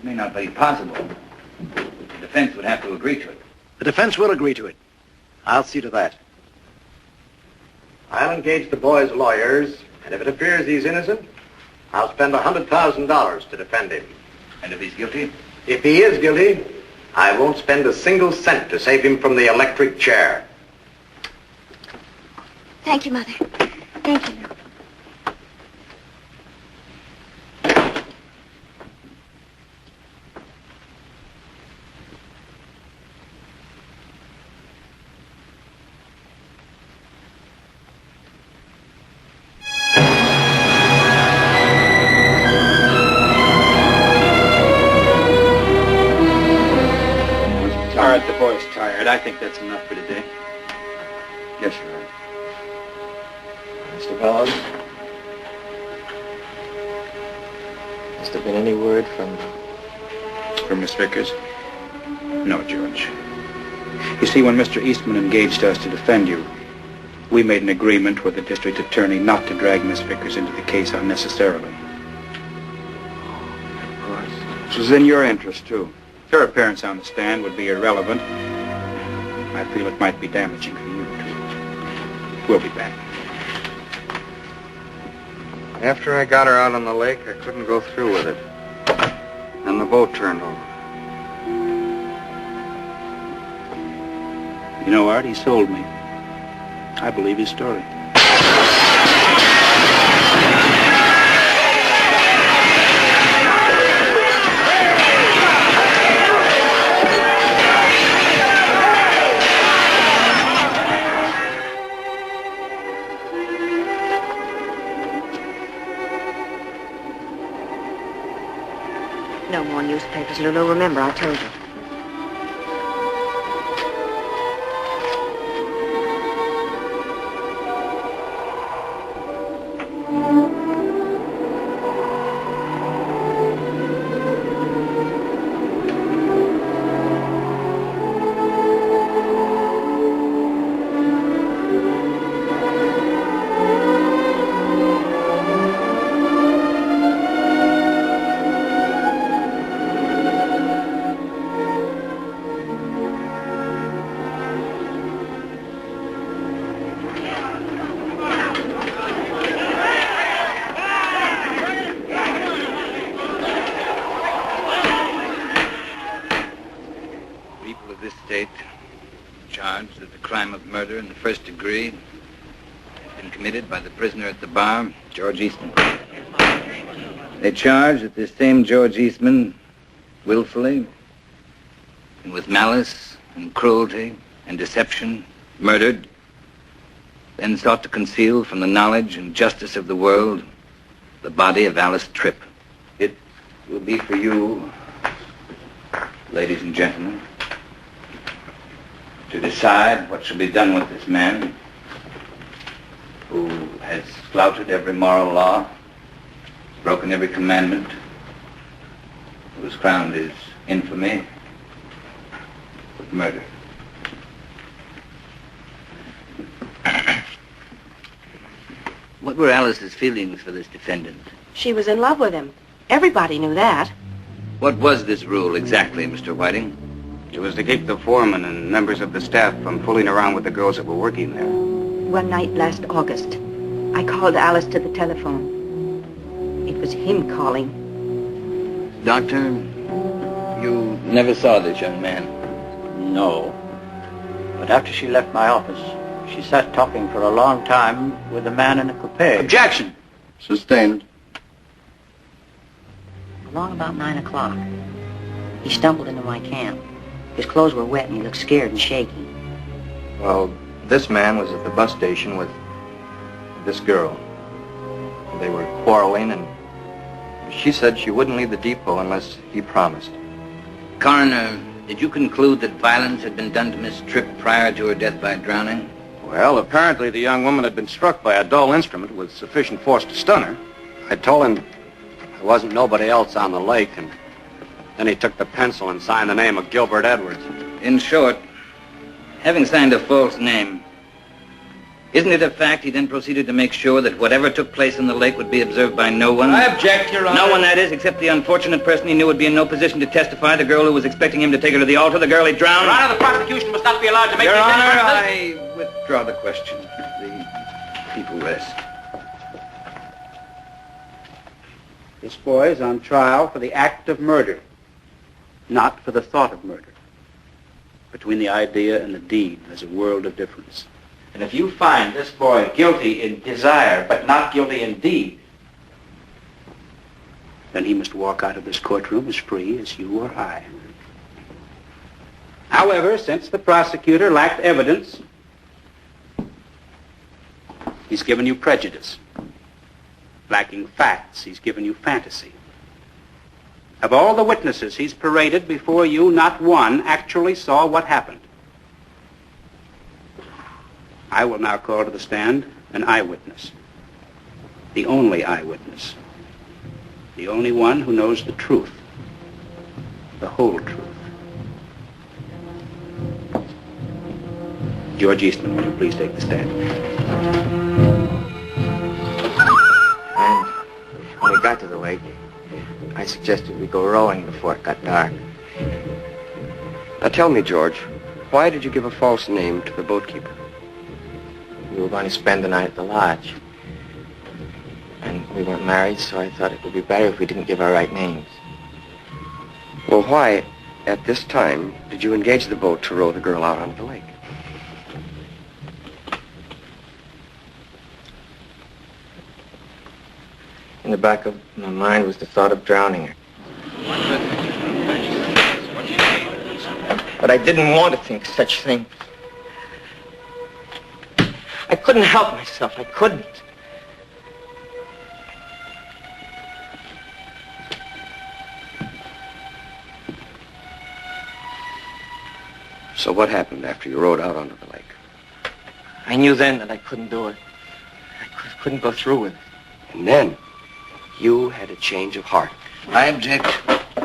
It may not be possible. The defense would have to agree to it. The defense will agree to it. I'll see to that. I'll engage the boy's lawyers, and if it appears he's innocent, I'll spend $100,000 to defend him. And if he's guilty? If he is guilty, I won't spend a single cent to save him from the electric chair. Thank you, Mother. Thank you. The boy's tired. I think that's enough for today. Yes, Your Honor. Mr. Fellows, has there been any word from Miss Vickers? No, George. You see, when Mr. Eastman engaged us to defend you, we made an agreement with the district attorney not to drag Miss Vickers into the case unnecessarily. Of course. This was in your interest, too. Her appearance on the stand would be irrelevant. I feel it might be damaging for you, too. We'll be back. After I got her out on the lake, I couldn't go through with it. And the boat turned over. You know, Art, he sold me. I believe his story. No more newspapers, Lulu. Remember, I told you. Charged that the crime of murder in the first degree has been committed by the prisoner at the bar, George Eastman. They charge that this same George Eastman, willfully and with malice and cruelty and deception, murdered, then sought to conceal from the knowledge and justice of the world the body of Alice Tripp. It will be for you, ladies and gentlemen, to decide what shall be done with this man who has flouted every moral law, broken every commandment, who has crowned his infamy with murder. What were Alice's feelings for this defendant? She was in love with him. Everybody knew that. What was this rule exactly, Mr. Whiting? It was to keep the foreman and members of the staff from fooling around with the girls that were working there. One night last August, I called Alice to the telephone. It was him calling. Doctor, you never saw this young man? No. But after she left my office, she sat talking for a long time with a man in a coupe. Objection! Sustained. Along about 9 o'clock, he stumbled into my camp. His clothes were wet and he looked scared and shaky. Well, this man was at the bus station with this girl. They were quarreling, and she said she wouldn't leave the depot unless he promised. Coroner, did you conclude that violence had been done to Miss Tripp prior to her death by drowning? Well, apparently the young woman had been struck by a dull instrument with sufficient force to stun her. I told him there wasn't nobody else on the lake, and then he took the pencil and signed the name of Gilbert Edwards. In short, having signed a false name, Isn't it a fact he then proceeded to make sure that whatever took place in the lake would be observed by no one? I object, Your Honor. No one, that is, except the unfortunate person he knew would be in no position to testify, the girl who was expecting him to take her to the altar, the girl he drowned. Your Honor, the prosecution must not be allowed to make Your these Honor, inferences. I withdraw the question. The people rest. This boy is on trial for the act of murder, not for the thought of murder. Between the idea and the deed, there's a world of difference. And if you find this boy guilty in desire, but not guilty in deed, then he must walk out of this courtroom as free as you or I. However, since the prosecutor lacked evidence, he's given you prejudice. Lacking facts, he's given you fantasy. Of all the witnesses he's paraded before you, not one actually saw what happened. I will now call to the stand an eyewitness. The only eyewitness. The only one who knows the truth. The whole truth. George Eastman, will you please take the stand? And when we got to the lake, I suggested we go rowing before it got dark. Now tell me, George, why did you give a false name to the boatkeeper? We were going to spend the night at the lodge. And we weren't married, so I thought it would be better if we didn't give our right names. Well, why, at this time, did you engage the boat to row the girl out onto the lake? In the back of my mind was the thought of drowning her. But I didn't want to think such things. I couldn't help myself. I couldn't. So what happened after you rowed out onto the lake? I knew then that I couldn't do it. I couldn't go through with it. And then you had a change of heart. I object.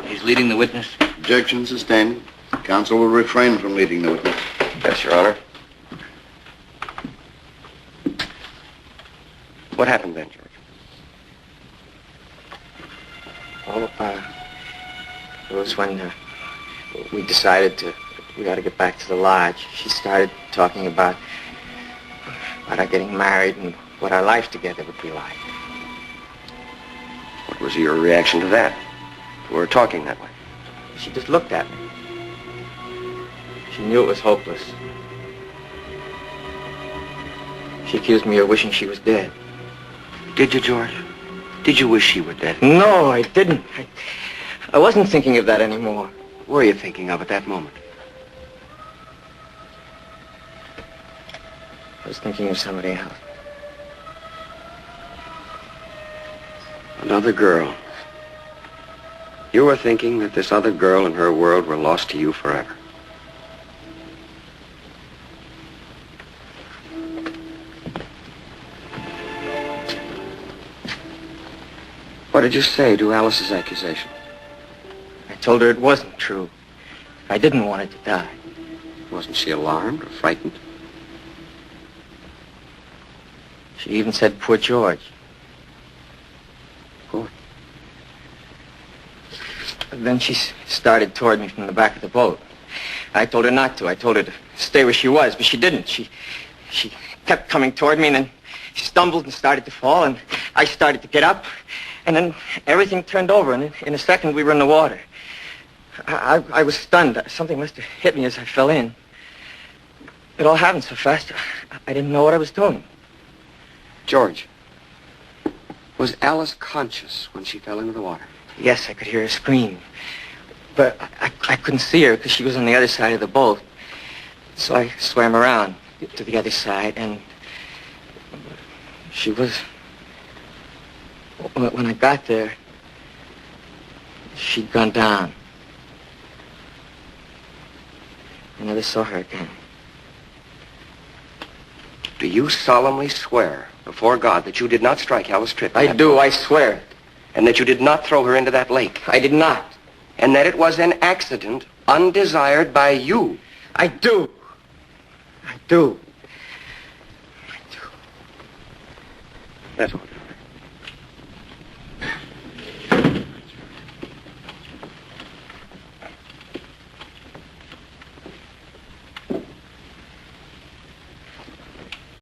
He's leading the witness. Objection sustained. Counsel will refrain from leading the witness. Yes, Your Honor. What happened then, George? Oh, it was when we decided we got to get back to the lodge. She started talking about our getting married and what our life together would be like. What was your reaction to that? To her talking that way? She just looked at me. She knew it was hopeless. She accused me of wishing she was dead. Did you, George? Did you wish she were dead? No, I didn't. I wasn't thinking of that anymore. What were you thinking of at that moment? I was thinking of somebody else. Another girl. You were thinking that this other girl and her world were lost to you forever. What did you say to Alice's accusation? I told her it wasn't true. I didn't want her to die. Wasn't she alarmed or frightened? She even said, poor George. Poor. Then she started toward me from the back of the boat. I told her not to. I told her to stay where she was, but she didn't. She kept coming toward me, and then she stumbled and started to fall, and I started to get up, and then everything turned over, and in a second we were in the water. I was stunned. Something must have hit me as I fell in. It all happened so fast, I didn't know what I was doing. George, was Alice conscious when she fell into the water? Yes, I could hear her scream. But I couldn't see her because she was on the other side of the boat. So I swam around to the other side, and she was... When I got there, she'd gone down. I never saw her again. Do you solemnly swear before God that you did not strike Alice Tripp? I do, I swear. And that you did not throw her into that lake? I did not. And that it was an accident undesired by you? I do. I do. I do. That's all.